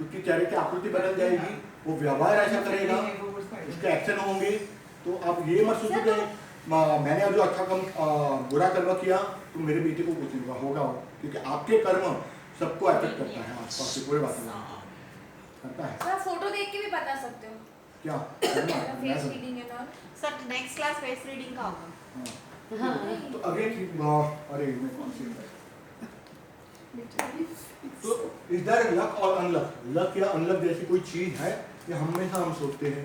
उसकी चेहरे की आकृति बदल जाएगी, वो व्यवहार ऐसा करेगा, उसके एक्शन होंगे। तो आप ये मत सोचो कि मैंने जो अच्छा कम बुरा कर्म किया तो मेरे बेटे को कुछ नहीं होगा, क्योंकि आपके कर्म सबको अफेक्ट करता है, आसपास के पूरे वातावरण को करता है। सर फोटो देख के भी बता सकते हो क्या face reading and all? Sir next class face reading का होगा। तो अगेन अरे मैं कौन सी तो इज देयर लक और अनलक? लक या अनलक जैसी कोई चीज है ये हमेशा हम सोचते हैं,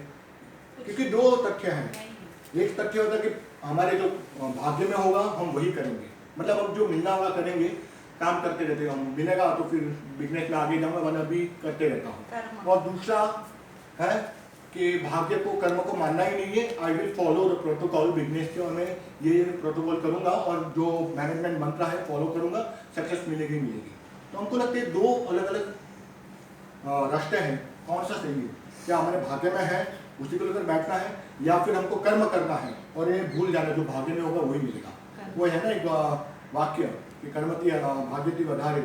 क्योंकि दो तथ्य हैं। एक तथ्य होता है कि हमारे जो भाग्य में होगा हम वही करेंगे, मतलब हम जो मिलना होगा करेंगे, काम करते रहते हम, मिलेगा तो फिर बिजनेस में आगे जाऊंगा, वरना भी करते रहता हूँ। और दूसरा है कि भाग्य को, कर्म को मानना ही नहीं है। I will follow the protocol, business के मैं ये प्रोटोकॉल करूंगा और जो मैनेजमेंट मंत्र है फॉलो करूंगा, सक्सेस मिलेगी मिलेगी। तो हमको लगता है दो अलग अलग रास्ते हैं, कौन सा सही है? क्या हमारे भाग्य में है उसी को लेकर बैठना है, या फिर हमको कर्म करना है और ये भूल जाना जो भाग्य में होगा वही मिलेगा? वो है ना एक वाक्य कि कर्मती भाग्यती वधारे,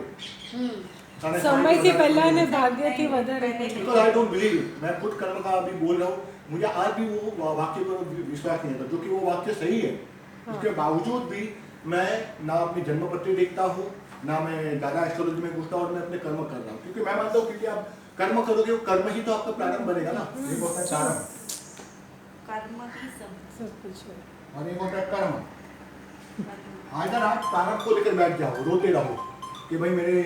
समय से पहला ने भाग्य थी वधारे। I don't believe it. मैं खुद कर्म का अभी बोल रहा हूँ, मुझे आज भी वो वाक्य पर विश्वास नहीं होता, जो कि वो वाक्य सही है। उसके बावजूद भी मैं ना अपनी जन्मपत्री देखता हूँ, ना मैं ज़्यादा एस्ट्रोलॉजी में घुसता हूँ, और मैं अपने कर्म कर रहा हूँ, क्योंकि मैं मानता हूँ क्योंकि आप कर्म करोगे, वो कर्म ही तो आपका प्रारंभ बनेगा ना। एक होता है कारण, कर्म ही सब कुछ है, और एक होता है कर्म। अगर आप प्रारंभ को लेकर बैठ जाओ, रोते रहो कि भाई मेरे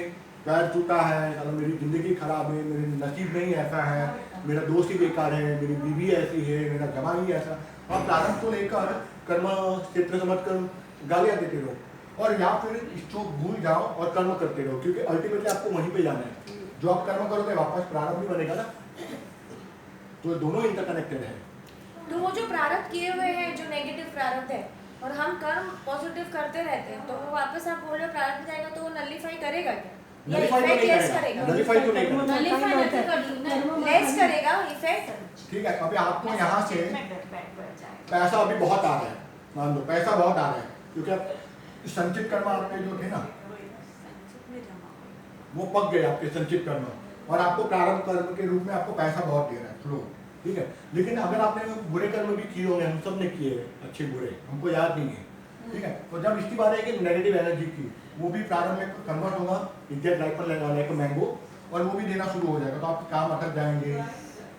पैर टूटा है, मेरी जिंदगी खराब है, मेरे नसीब नहीं ऐसा है, मेरा दोस्त ही बेकार है, मेरी बीवी ऐसी है, मेरा जवान ही ऐसा, और प्रारंभ को लेकर कर्म क्षेत्र समझकर गालियाँ देते रहो, और या फिर इसको भूल जाओ और कर्म करते रहो, क्योंकि अल्टीमेटली आपको वहीं पे जाना है। जो आप कर्म करोगे वापस प्रारंभ भी बनेगा ना, तो दोनों इंटरकनेक्टेड है। तो वो जो प्रारब्ध किए हुए हैं, जो नेगेटिव प्रारब्ध है, और हम कर्म पॉजिटिव करते रहते हैं, तो वो वापस आप बोल रहे हो प्रारब्ध जाएगा तो वो नलिफाई करेगा क्या? नलिफाई तो नहीं करेगा, नलिफाई तो नहीं करेगा, नलिफाई नहीं करेगा, लेस करेगा इफेक्ट। ठीक है। अभी आपको यहाँ से पैसा अभी बहुत आ रहा है, मान लो पैसा बहुत आ रहा है, क्योंकि आप संचित कर्म आपके जो थे ना वो पक गए आपके संचित कर्म, और आपको प्रारंभ कर्म के रूप में आपको पैसा बहुत दे रहा है फ्लो, ठीक है। लेकिन अगर आपने बुरे कर्म भी किए होंगे, हम सब ने किए अच्छे बुरे, हमको याद नहीं है, ठीक है। तो जब इसकी बात है कि नेगेटिव एनर्जी की, वो भी प्रारंभ में कन्वर्ट होगा, एग्जैक्ट राइपल लगा एक मैंगो, और वो भी देना शुरू हो जाएगा, तो आपके काम अटक जाएंगे,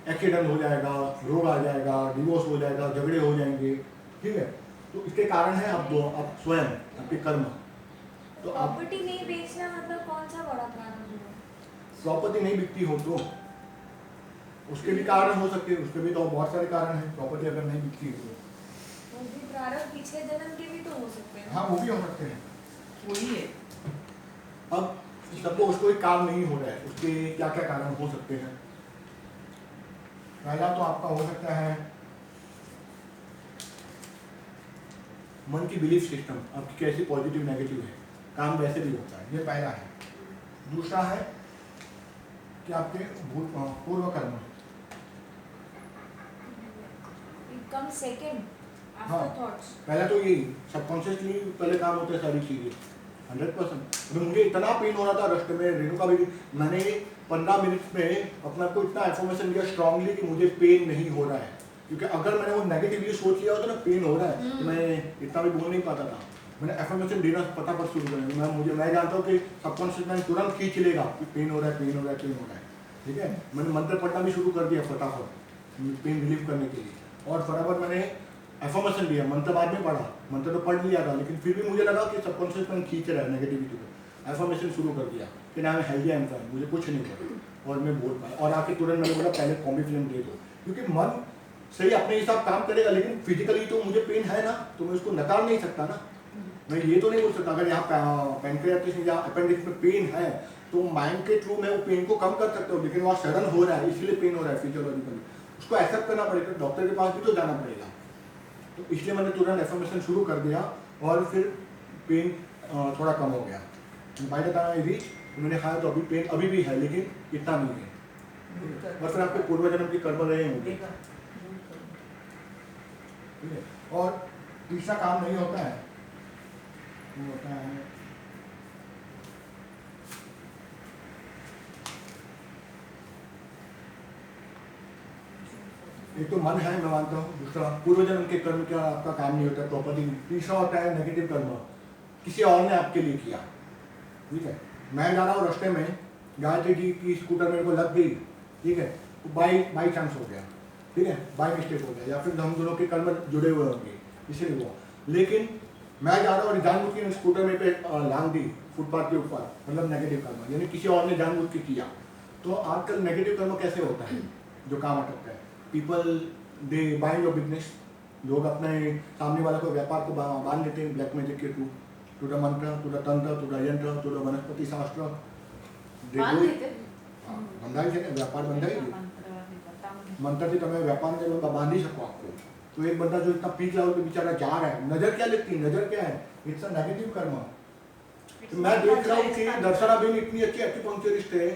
एक्सीडेंट हो जाएगा, रोग आ जाएगा, डिवोर्स हो जाएगा, झगड़े हो जाएंगे, ठीक है। तो इसके कारण है आप स्वयं आपके कर्म। तो प्रॉपर्टी नहीं बेचना मतलब कौन सा बड़ा प्रारब्ध है? प्रॉपर्टी नहीं बिकती हो तो उसके भी कारण हो सकते हैं, उसके भी तो बहुत सारे कारण हैं। प्रॉपर्टी अगर नहीं बिकती है तो वो भी प्रारब्ध पिछले जन्म के भी तो हो सकते हैं। हाँ, वो भी हो सकते हैं। वही है। अब सपोज कोई काम नहीं हो रहा है, उसके क्या क्या कारण हो सकते हैं? पहला तो आपका हो सकता है मन की बिलीफ सिस्टम आपकी कैसी पॉजिटिव नेगेटिव है, काम वैसे भी होता है, ये पहला है। दूसरा है कि आपके पूर्व कर्म, कम सेकंड हाँ, आफ्टर थॉट्स। पहले तो ये सबकॉन्शियसली पहले काम होते हैं सारी चीज़ें 100%। अभी मुझे इतना पेन हो रहा था रास्ते में, रेणुका भी, मैंने 15 मिनट में अपना को इतना एफर्मेशन दिया स्ट्रांगली कि मुझे पेन नहीं हो रहा है, क्योंकि अगर मैंने वो नेगेटिवली सोच लिया होता ना पेन हो रहा है, तो मैं इतना भी बोल नहीं पाता था। मैंने एफर्मेशन देना फटाफट शुरू कर दिया। मैं जानता हूँ कि सबकॉन्शियस माइंड तुरंत खींच लेगा कि पेन हो रहा है, पेन हो रहा है, पेन हो रहा है, ठीक है। मैंने मंत्र पढ़ना भी शुरू कर दिया फटाफट पेन रिलीव करने के लिए, और फटाफट मैंने एफर्मेशन दिया। मंत्र बाद में पढ़ा, मंत्र तो पढ़ लिया था, लेकिन फिर भी मुझे लगा कि सबकॉन्शियस माइंड खींच रहा है नेगेटिविटी को। एफर्मेशन शुरू कर दिया कि ना मैं हेल्दी एम फाइन, मुझे कुछ नहीं पड़ा, और मैं बोल पाया। और आके तुरंत मैंने बोला पहले कॉम्बी फिल्म दे दो, क्योंकि मन सही अपने हिसाब काम करेगा, लेकिन फिजिकली तो मुझे पेन है ना, तो मैं उसको नकार नहीं सकता ना। मैं ये तो नहीं बोल सकता अगर यहाँ पैनक्रियाटिस या अपेंडिक्स में पेन है तो माइंड के थ्रू मैं वो पेन को कम कर सकता हूँ, लेकिन वहाँ सडन हो रहा है इसलिए पेन हो रहा है फिजियोलॉजिकली, उसको एक्सेप्ट करना पड़ेगा, डॉक्टर के पास भी तो जाना पड़ेगा। तो इसलिए मैंने तुरंत एफर्मेशन शुरू कर दिया, और फिर पेन थोड़ा कम हो गया। By the time I reach, मैंने खाया तो अभी पेन अभी भी है, लेकिन इतना नहीं है, और फिर आपके पूर्व जन्म की कर्म रहे होंगे, ठीक है। और तीसरा काम नहीं होता है, वो होता है एक तो मन है, मैं मानता हूँ। दूसरा पूर्व जन्म के कर्म का आपका काम नहीं होता प्रॉपर्टी। तीसरा होता है नेगेटिव कर्म, किसी और ने आपके लिए किया। ठीक है, मैं जा रहा हूँ रास्ते में, गायत्री जी की स्कूटर मेरे को लग गई, ठीक है, बाई चांस हो गया, ठीक है, बाई मिस्टेक हो गया, या फिर हम दोनों के कर्म जुड़े हुए होंगे इसीलिए हुआ। लेकिन मैं जा रहा हूँ और जानबूझ के स्कूटर में पे लांग दी फुटपाथ के ऊपर, मतलब नेगेटिव कर्म, यानी किसी और ने जानबूझ के किया। तो आजकल नेगेटिव कर्म कैसे होता है जो काम अटकता है? People they by your business, लोग अपने सामने वाला को व्यापार को बांध लेते हैं ब्लैक मैजिक के थ्रू, टू द मंत्र, टू द तंत्र, टू द यंत्र, टू द वनस्पति शास्त्र। બંધાય છે ને, व्यापार બંધાઈ ગયો। મંત્રથી તમે વ્યાપારને બાંધી શકો आपको। तो एक बंदा जो इतना पीक लेवल पे बेचारा जा रहा है, नजर क्या लगती है? नजर क्या है? इट्स अ नेगेटिव कर्म। तो मैं देख रहा हूँ कि दर्शना बेन इतनी अच्छी एक्यूपंक्चरिस्ट है,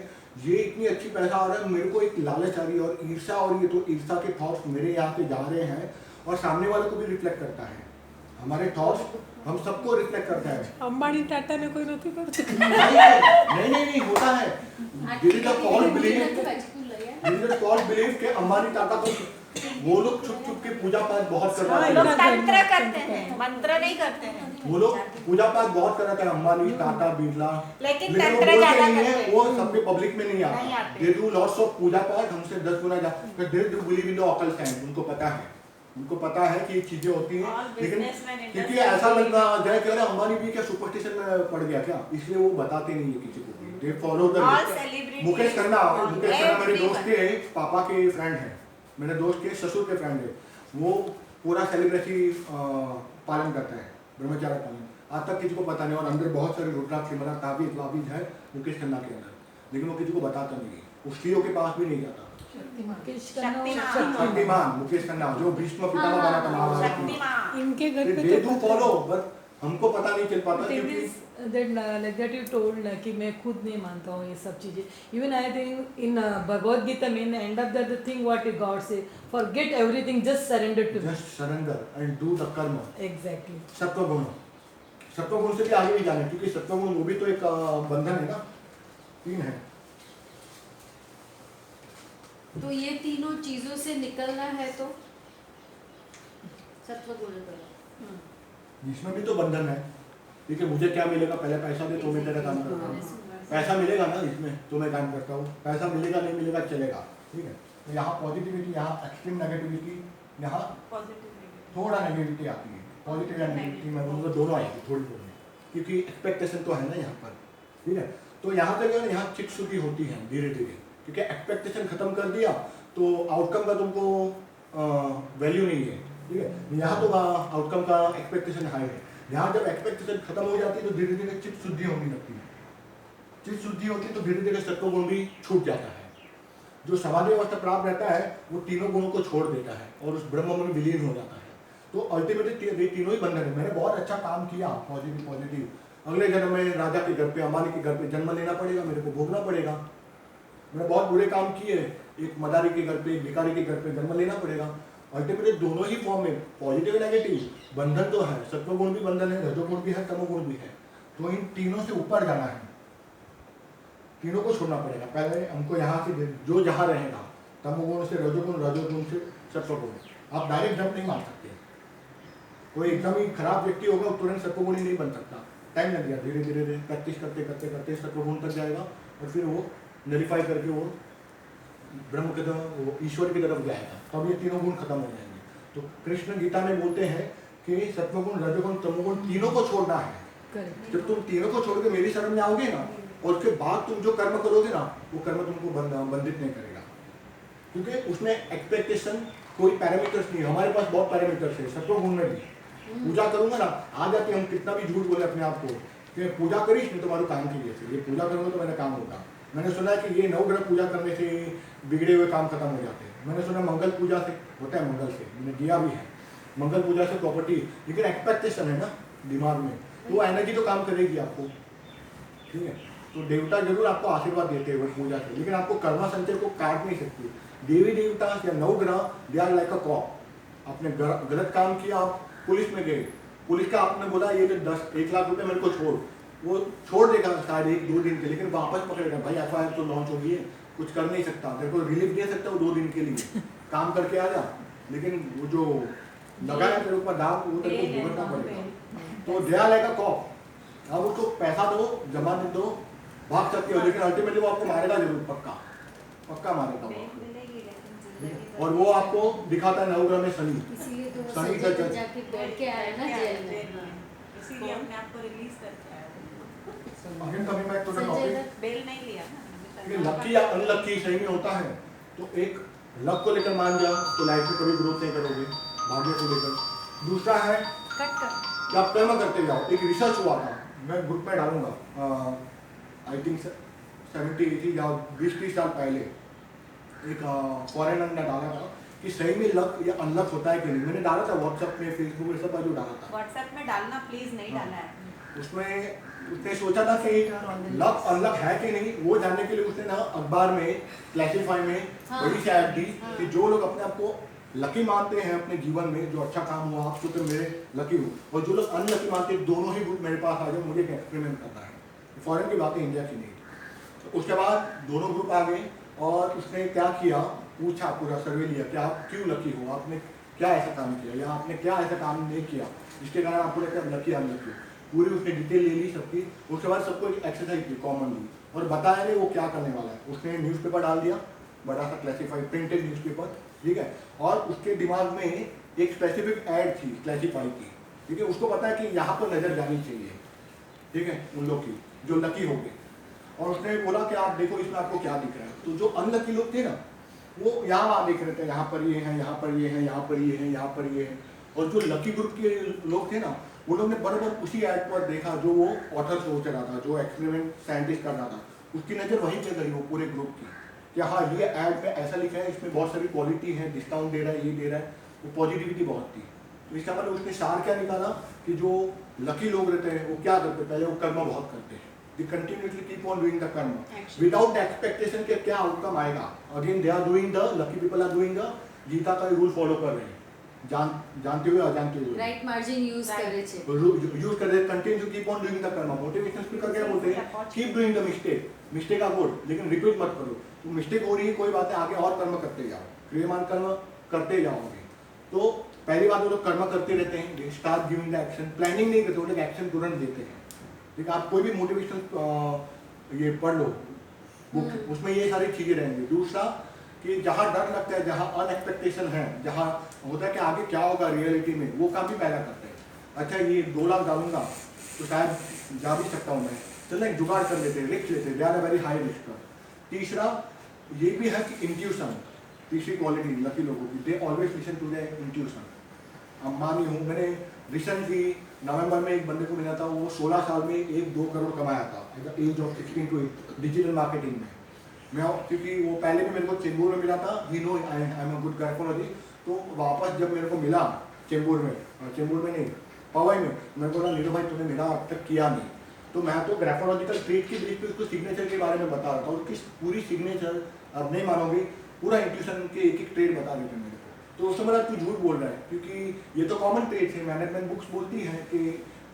ये इतनी अच्छी पैसा आ रहा है, मेरे को एक लालच आ रही है और ईर्षा हो रही है। तो ईर्षा के थॉट्स मेरे यहाँ से जा रहे हैं और सामने वाले को भी रिफ्लेक्ट करता है। हमारे थॉट्स हम सबको रिफ्लेक्ट करता है। अंबानी टाटा ने कोई नहीं करता। नहीं होता है। This is a false belief के अंबानी टाटा को वो लोग छुप छुप के पूजा पाठ बहुत करवाते हैं। लोग तंत्र करते हैं, मंत्र नहीं करते हैं। वो लोग पूजा पाठ बहुत कराते हैं, अंबानी, टाटा, बिरला। लेकिन वो तंत्र बोलते ज्यादा नहीं है, करते हैं। वो सबके पब्लिक में नहीं नहीं आता। आते। दे डू लॉट्स ऑफ पूजा पाठ, हमसे 10 गुना ज्यादा। They do believe in the occult science, उनको पता है, उनको पता है कि ये चीजें होती हैं। All लेकिन businessmen in क्योंकि the ऐसा same लगना जाए कि अरे अंबानी भी क्या सुपरस्टिशन में पड़ गया क्या, इसलिए वो बताते नहीं है किसी को भी। They follow the All celebrities, Mukesh Khanna मेरे दोस्त everyone. के पापा के फ्रेंड है, मेरे दोस्त के ससुर के फ्रेंड है। वो पूरा सेलिब्रेटी पालन करता है, ब्रह्मचार्य पालन। आज तक किसी को पता नहीं, और अंदर बहुत सारे रुद्राक्ष सिमरा ताबीज वाबीज है मुकेश खन्ना के अंदर, लेकिन वो किसी को बताता नहीं है, उस स्त्रियों के पास भी नहीं जाता। शक्तिमान मुकेश खन्ना जो भीष्म पितामह बना था महाभारत में। शक्तिमान। इनके घर पे दे डू फॉलो, बट हमको पता नहीं चल पाता क्योंकि like that you told कि मैं खुद नहीं मानता हूँ ये सब चीजें। Even I think in Bhagavad Gita में in the end of the thing what God say, forget everything, just surrender to me. Just surrender and do the कर्म। Exactly. सत्वगुण, सत्वगुण से भी आगे भी जाना है, क्योंकि सत्वगुण वो भी तो एक बंधन है ना, 3 है। तो ये तीनों चीजों से निकलना है तो सत्व गुण करो। इसमें भी तो बंधन है, ठीक है। मुझे क्या मिलेगा, पहले पैसा दे तो मैं तेरा काम करता हूँ, पैसा मिलेगा ना इसमें तो मैं काम करता हूँ, पैसा मिलेगा नहीं मिलेगा चलेगा, ठीक है। तो यहाँ पॉजिटिविटी, यहाँ एक्सट्रीम नेगेटिविटी, यहाँ थोड़ा नेगेटिविटी आती है। पॉजिटिव या नेगेटिव में उनको दोनों आएगी थोड़ी थोड़ी, क्योंकि एक्सपेक्टेशन तो है ना यहाँ पर, ठीक है। तो यहाँ तक है, यहाँ चिक शुद्धि होती है धीरे धीरे, क्योंकि एक्सपेक्टेशन खत्म कर दिया तो आउटकम का तुमको वैल्यू नहीं है, ठीक है। यहाँ तो आउटकम का एक्सपेक्टेशन हाई है। यहाँ जब एक्सपेक्टेशन खत्म हो जाती है तो धीरे धीरे चित्त शुद्धि होने लगती है। चित्त शुद्धि होती है तो धीरे धीरे सत्वगुण भी छूट जाता है। जो समाधि अवस्था प्राप्त रहता है वो तीनों गुणों को छोड़ देता है और उस ब्रह्म में विलीन हो जाता है। तो अल्टीमेटली तीनों ही बंधन है। मैंने बहुत अच्छा काम किया, पॉजिटिव, अगले जन्म में राजा के घर पे, अंबानी के घर पे जन्म लेना पड़ेगा, मेरे को भोगना पड़ेगा। मैंने बहुत बुरे काम किए, एक मदारी के घर पे, एक भिखारी के घर पे जन्म लेना पड़ेगा। अल्टीमेटली दोनों ही फॉर्म में पॉजिटिव नेगेटिव बंधन तो है, सत्वगुण भी बंधन है, रजोगुण भी है, तमोगुण भी है। तो इन तीनों से ऊपर जाना है, तीनों को छोड़ना पड़ेगा। पहले हमको यहाँ से जो जहाँ रहेगा, तमोगुण से रजोगुण, रजोगुण से सत्वगुण, आप डायरेक्ट जंप नहीं मार सकते। कोई एकदम ही खराब व्यक्ति होगा तुरंत सत्वगुणी नहीं बन सकता, टाइम लग गया। धीरे धीरे प्रैक्टिस करते करते करते सत्वगुण तक जाएगा और फिर वो नलिफाई करके वो ब्रह्म की तरफ, वो ईश्वर की तरफ जाएगा, तब ये तीनों गुण खत्म हो जाएंगे। तो कृष्ण गीता में बोलते हैं कि सत्वगुण, रजोगुण, तमोगुण तीनों को छोड़ना है। Correct. जब तुम तीनों को छोड़ के मेरी शरण में आओगे ना, और उसके बाद तुम जो कर्म करोगे ना, वो कर्म तुमको बंधित नहीं करेगा, क्योंकि उसमें एक्सपेक्टेशन कोई पैरामीटर्स नहीं है। हमारे पास बहुत पैरामीटर्स है सत्वगुण में भी। पूजा करूंगा ना, आ जाके हम कितना भी झूठ बोले अपने आप को कि पूजा करीश नहीं तुम्हारे काम के लिए से, ये पूजा करूंगा तो मेरा काम होगा। मैंने सुना है कि ये 9 ग्रह पूजा करने से बिगड़े हुए काम खत्म हो जाते हैं। मैंने सुना मंगल पूजा से होता है, मंगल से मैंने किया भी है, मंगल पूजा से प्रॉपर्टी। लेकिन एक्सपेक्टेशन है ना दिमाग में, तो वो एनर्जी तो काम करेगी आपको, ठीक है। तो देवता जरूर आपको आशीर्वाद देते हैं वो पूजा से, लेकिन आपको कर्मा संचय को काट नहीं सकती। देवी देवता या 9 ग्रह they are like a cop. आपने गलत काम किया, आप पुलिस में गए, पुलिस का आपने बोला ये 1 लाख रुपए मेरे को छोड़, वो छोड़ देगा शायद 1-2 दिन के, लेकिन वापस पकड़ेगा। भाई FIR तो लॉन्च हो गई है, कुछ कर नहीं सकता, तेरे को रिलीफ दे सकता वो 2 दिन के लिए, काम करके आ जा, लेकिन वो जो लगाया तेरे ऊपर दाग वो तेरे को भुगतना पड़ेगा। तो दया लेगा कॉप, आप उसको पैसा दो, जमानत दो, भाग सकते हो, लेकिन अल्टीमेटली वो आपको मारेगा जरूर, पक्का मारेगा वो आपको। और वो आपको दिखाता है नवग्रह में शनि, इसीलिए तो वो शनि संजय का दत्त जाके बैठ के आया ना जेल में। इसीलिए अपने आप को रिलीज करके आया। Again coming back to the Sanjay topic, Dutt bail नहीं लिया ये ना। लकी या अनलकी सही में होता है। तो एक लक को लेकर मान जाओ तो लाइफ में कभी ग्रोथ नहीं करोगे, भाग्य को लेकर। दूसरा है कट कर कि आप कर्म करते जाओ। एक रिसर्च हुआ था, मैं ग्रुप में डालूंगा, आई थिंक 70-80 या 20-30 साल पहले एक फॉरेनर ने डाला था कि सही में लक या अनलक होता है कि नहीं। मैंने डाला था व्हाट्सएप में, फेसबुक में, सब जो डाला था। व्हाट्सएप में डालना प्लीज, नहीं डालना है। उसमें उसने सोचा था कि लक अनलक है कि नहीं, वो जानने के लिए उसने ना अखबार में, क्लासीफाई में बड़ी सी ऐड दी कि जो लोग अपने आप को लकी मानते हैं अपने जीवन में, जो अच्छा काम हुआ आपको तो मेरे लकी हो, और जो लोग अनलकी मानते हैं, दोनों ही ग्रुप मेरे पास आ जाओ, मुझे एक एक्सपेरिमेंट करना है। फॉरेन की बात है, इंडिया की नहीं। तो उसके बाद दोनों ग्रुप आ गए और उसने क्या किया, पूछा, पूरा सर्वे लिया कि आप क्यों लकी हो, आपने क्या ऐसा काम किया या आपने क्या ऐसा काम नहीं किया जिसके कारण आपको लगता है लकी अनलकी। पूरी उसने डिटेल ले ली सबकी। उसके बाद सबको एक एक्सरसाइज की कॉमनली और बताया नहीं वो क्या करने वाला है। उसने न्यूज़पेपर डाल दिया, बड़ा सा क्लासीफाइड प्रिंटेड न्यूज़पेपर, ठीक है, और उसके दिमाग में एक स्पेसिफिक ऐड थी क्लासीफाई की, ठीक है। उसको पता है कि यहाँ पर नज़र जानी चाहिए, ठीक है, उन लोग की जो लकी हो गए। और उसने बोला कि आप देखो इसमें आपको क्या दिख रहा है। तो जो अनलकी लोग थे ना, वो यहाँ वहाँ देख रहे थे, यहाँ पर ये है, यहाँ पर ये है, यहाँ पर ये है, यहाँ पर ये है। और जो लकी ग्रुप के लोग थे ना, वो लोग ने बराबर उसी ऐड पर देखा जो वो ऑथर सोच रहा था, जो एक्सपेरिमेंट साइंटिस्ट कर रहा था, उसकी नज़र वहीं पे गई वो पूरे ग्रुप की कि हाँ ये ऐड में ऐसा लिखा है, इसमें बहुत सारी क्वालिटी है, डिस्काउंट दे रहा है, ये दे रहा है, वो पॉजिटिविटी बहुत थी। तो इसका मतलब उसने सार क्या निकाला कि जो लकी लोग रहते हैं वो क्या करते हैं, पहले वो कर्म बहुत करते हैं, they continuously keep on doing the karma without expectation के क्या आउटकम आएगा। Again they are doing the, lucky people are doing the Gita का रूल फॉलो कर रहे हैं, जानते हुए अजानते हुए, राइट मार्जिन यूज करे छे, यूज कर रहे, continue to keep on doing the karma. Motivational speaker क्या बोलते हैं, keep doing the mistake are good, लेकिन रिपीट मत करो। तो मिस्टेक हो रही है, कोई बात है, आगे और कर्म करते जाओ, क्रियमान कर्म करते जाओगे। तो पहली बात वो लोग कर्म करते रहते हैं, start giving the action, planning नहीं करते, वो लोग एक्शन तुरंत देते हैं। ठीक है, आप कोई भी मोटिवेशनल ये पढ़ लो बुक, उसमें ये सारी चीजें रहेंगी। दूसरा कि जहाँ डर लगता है, जहाँ अनएक्सपेक्टेशन है, जहाँ होता है कि आगे क्या होगा रियलिटी में, वो काम भी पहला करते हैं। अच्छा ये 2 लाख डालूंगा तो शायद जा भी सकता हूँ मैं, चलो एक जुगाड़ कर लेते हैं, रिस्क लेते हैं, they are very high risk. तीसरा ये भी है कि इंट्यूशन, तीसरी क्वालिटी लकी लोगों की, they always listen to the intuition. अब मानी हूँ, मैंने रिसेंटली नवंबर में एक बंदे को मिला था, वो 16 साल में 1-2 करोड़ कमाया था at the age of 16 to digital marketing में। मैं क्योंकि वो पहले भी मेरे को चेंबूर में मिला था, he know I am a good graphology. तो वापस जब मेरे को मिला चेंबूर में नहीं पवई में, मेरे को बोला नीरू भाई तूने मेरा अब तक किया नहीं। तो मैं तो ग्राफोलॉजिकल ट्रेड के बेस पे उसको सिग्नेचर के बारे में बता रहा था, और किस पूरी सिग्नेचर अब नहीं मानोगे, पूरा इंट्यूशन के एक ट्रेड बता देते मेरे को। तो उसने बोला तू झूठ बोल रहा है, क्योंकि ये तो कॉमन ट्रेड है, मैनेजमेंट बुक्स बोलती हैं कि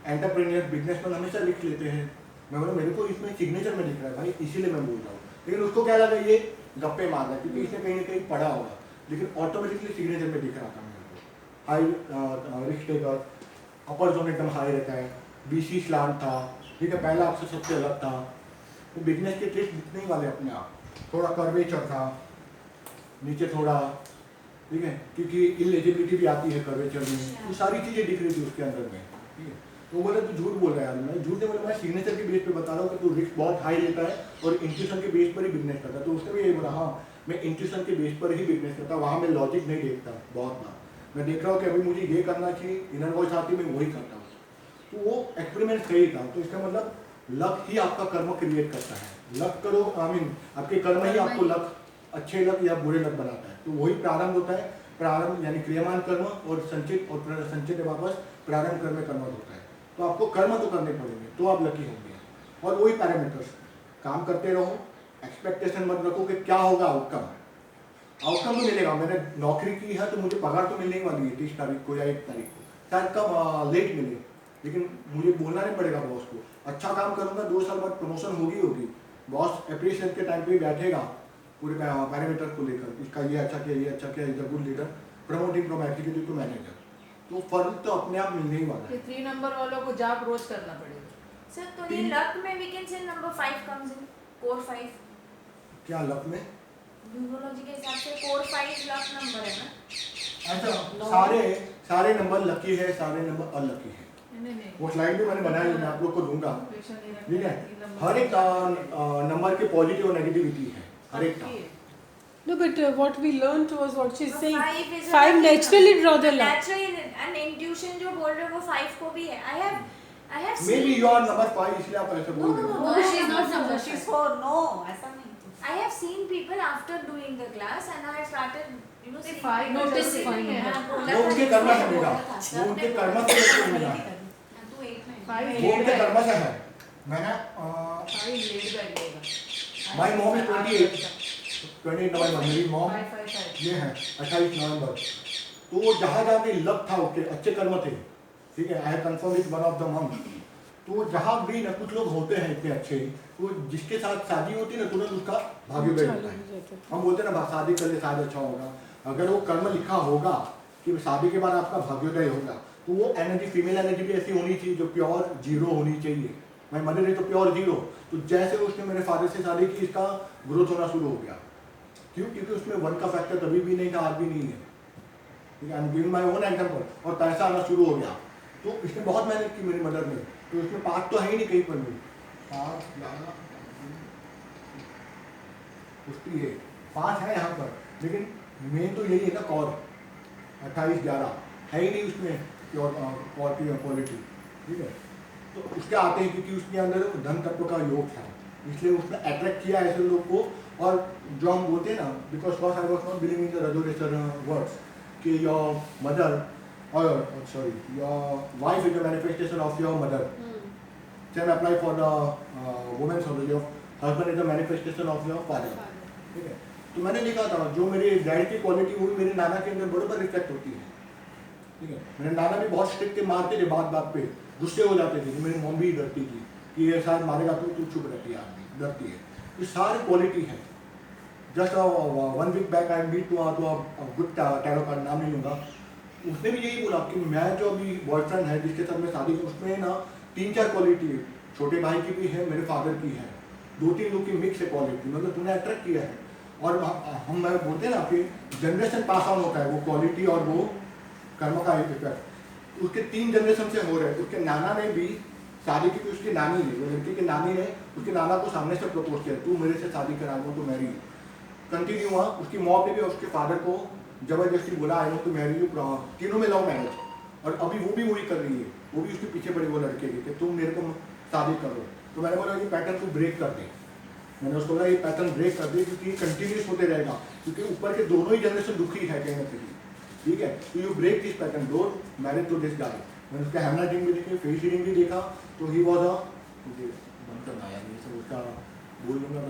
एंटरप्रेन्योर बिजनेसमैन हमेशा लिख लेते हैं। मैं बोला मेरे को इसमें सिग्नेचर में दिख रहा है भाई, इसीलिए मैं बोल रहा हूँ। लेकिन उसको क्या लगा ये गप्पे मार रहा है, क्योंकि इसने कहीं ना कहीं पढ़ा होगा, लेकिन ऑटोमेटिकली सिग्नेचर में दिख रहा था मेरे को। हाई रिस्क टेकर, अपर जोन एकदम हाई रहता है, BC स्लांट था, ठीक है, पहला अक्सर सबसे अलग था। तो बिजनेस के ट्रिक्स दिखने ही वाले अपने आप, थोड़ा कर्वेचर था नीचे थोड़ा, ठीक है, क्योंकि इलिजिबिलिटी भी आती है कर्वेचर में, तो सारी चीज़ें दिख रही थी उसके अंदर में, ठीक है। तो बोला तू झूठ बोल रहा है यार, मैं झूठ नहीं बोला, मैं सिग्नेचर के बेस पे बता रहा हूँ कि तू रिस्क बहुत हाई लेता है और इंट्यूशन के बेस पर ही बिजनेस करता है। तो उसने भी यही बोला हाँ मैं इंट्यूशन के बेस पर ही बिजनेस करता, वहाँ मैं लॉजिक नहीं देखता। बहुत बार मैं देख रहा हूँ कि अभी मुझे ये करना चाहिए, इनर वॉइस आती मैं वही करता हूँ। तो वो एक्सपेरिमेंट सही था। तो इसका मतलब लक ही आपका कर्म क्रिएट करता है। लक करो, आई मीन आपके कर्म ही आपको लक, अच्छे लक या बुरे लक बनाता है। तो वही प्रारंभ होता है, प्रारंभ यानी क्रियमान कर्म, और संचित और संचित वापस प्रारंभ कर्म में कन्वर्ट होता है। तो आपको कर्म तो करने पड़ेंगे, तो आप लकी होंगे। और वही पैरामीटर्स, काम करते रहो, एक्सपेक्टेशन मत रखो कि क्या होगा आउटकम। आउटकम तो मिलेगा, मैंने नौकरी की है तो मुझे पगार तो मिलने वाली है 30 तारीख को या 1 तारीख को, शायद कम लेट मिले, लेकिन मुझे बोलना नहीं पड़ेगा बॉस को। अच्छा काम करूंगा, 2 साल बाद प्रमोशन होगी। बॉस अप्रिशिएट के टाइम पे बैठेगा, पूरे पैरामीटर को लेकर, इसका ये अच्छा किया, ये अच्छा किया, is a good leader, promoting from executive to manager, तो फर्क तो अपने आप मिलने ही वाला है। 3 नंबर वालों को जॉब रोज करना पड़ेगा। सर तो ये लक में we can say number 5 comes in, core 5। क्या लक में? न्यूमरोलॉजी के हिसाब से कोर 5 लक नंबर है ना। अच्छा, सारे नंबर लकी है, सारे नंबर अनलकी है। नहीं वो स्लाइड भी मैंने बनाई है, मैं आप लोग को दूंगा, ठीक है। हर एक नंबर के पॉजिटिव और नेगेटिविटी है, हर एक का। No, but what we learned was what she's saying. 5 is a 5 lucky naturally number. draw the luck. Naturally and intuition जो बोल रहे हो वो 5 को भी है। I have maybe seen, you are number 5 इसलिए आप ऐसे बोल रहे हो। No, she's not number. She's 4. No, ऐसा नहीं। I have seen people after doing the class and I have started seeing 5 people noticing. fine है। हाँ, बोला वो था, उनके कर्म से बोला मिला, था, वो सर उनके ने कर्म बोला से था। मिला, हाँ, तू 8 में। 5 वो उनके कर्म से है। मैंने लेट बैग लेगा। माय मॉम इज 28 नवंबर, मेरी मॉम 5 ये है 28 नवंबर, तो वो जहाँ भी लक था उसके अच्छे कर्म थे, ठीक है। I confirm is one of the month, तो जहाँ भी ना कुछ लोग होते हैं इतने अच्छे, तो जिसके साथ शादी होती है ना तुरंत उसका भाग्योदय होता है। हम बोलते हैं ना शादी कर ले शायद अच्छा होगा, अगर वो कर्म लिखा होगा कि शादी के बाद आपका भाग्योदय होगा, तो वो एनर्जी, फीमेल एनर्जी भी ऐसी होनी चाहिए जो प्योर 0 होनी चाहिए। मैं मदर है तो प्योर 0, तो जैसे उसने मेरे फादर से शादी की, इसका ग्रोथ होना शुरू हो गया। क्यों? क्योंकि उसमें 1 का फैक्टर तभी भी नहीं था, आज भी नहीं है, ठीक है। I am giving my own example, और पैसा आना शुरू हो गया, तो इसने बहुत मेहनत की मेरी मदर ने, तो इसमें 5 तो है ही नहीं कहीं पर भी, 5 है यहाँ पर, लेकिन मेन तो यही है ना, कॉर 28-11 है ही नहीं उसमें क्वालिटी, ठीक है। तो उसके आते हैं क्योंकि उसके अंदर धन तत्व का योग है, इसलिए उसने अट्रैक्ट किया ऐसे लोग को। और जो हम बोलते हैं ना, because first I was not believing in the resolution words कि योर मदर और sorry your wife is the manifestation of your mother, same apply for the women's also, your husband is the manifestation of your father, ठीक है। तो मैंने लिखा था जो मेरे डैड की क्वालिटी वो मेरे नाना के अंदर बराबर रिफ्लेक्ट होती है, ठीक है। मेरे नाना भी बहुत स्ट्रिक्ट थे, मारते थे बात बात पे, गुस्से हो जाते थे। मेरी मम्मी भी डरती थी कि ये शायद मारेगा, तू चुप रहती है, आदमी डरती है। ये सारी क्वालिटी है। Just 1 week back I meet to good tarot card, नाम नहीं लूँगा, उसने भी यही बोला कि मैं जो अभी बॉयफ्रेंड है जिसके साथ मैं शादी की, उसमें ना 3-4 क्वालिटी है, छोटे भाई की भी है, मेरे फादर की है, 2-3 लोग की मिक्स है क्वालिटी, मतलब तूने अट्रैक्ट किया है। और हम मैं बोलते हैं ना कि जनरेशन पास ऑन होता है वो क्वालिटी और वो कर्म का इफेक्ट, उसके 3 जनरेशन से हो रहे हैं। उसके नाना ने भी शादी की, उसकी नानी ने, वो लड़की के नानी ने उसके नाना को सामने से प्रपोज किया, तू मेरे से शादी करा दो, तो मैरी कंटिन्यू हुआ। उसकी मॉम ने भी उसके फादर को जबरदस्ती बोला I want to marry you, तीनों में लव मैरिज, और अभी वो भी वही कर रही है, वो भी उसके पीछे पड़ी वो लड़के के कि तुम मेरे को शादी करो। तो मैंने बोला ये पैटर्न को ब्रेक कर दे, मैंने उसको बोला ये पैटर्न ब्रेक कर दे, क्योंकि कंटिन्यूस होते रहेगा, क्योंकि ऊपर के दोनों ही जनरेशन दुखी है कहीं ना कहीं, ठीक है। तो you break this pattern, don't marriage to this guy. मैंने उसका हैमना टीम भी देखी, फेस रीडिंग भी देखा, तो ही वॉज अ, मुझे बंद करना यार, ये सब उसका बोल लूँगा।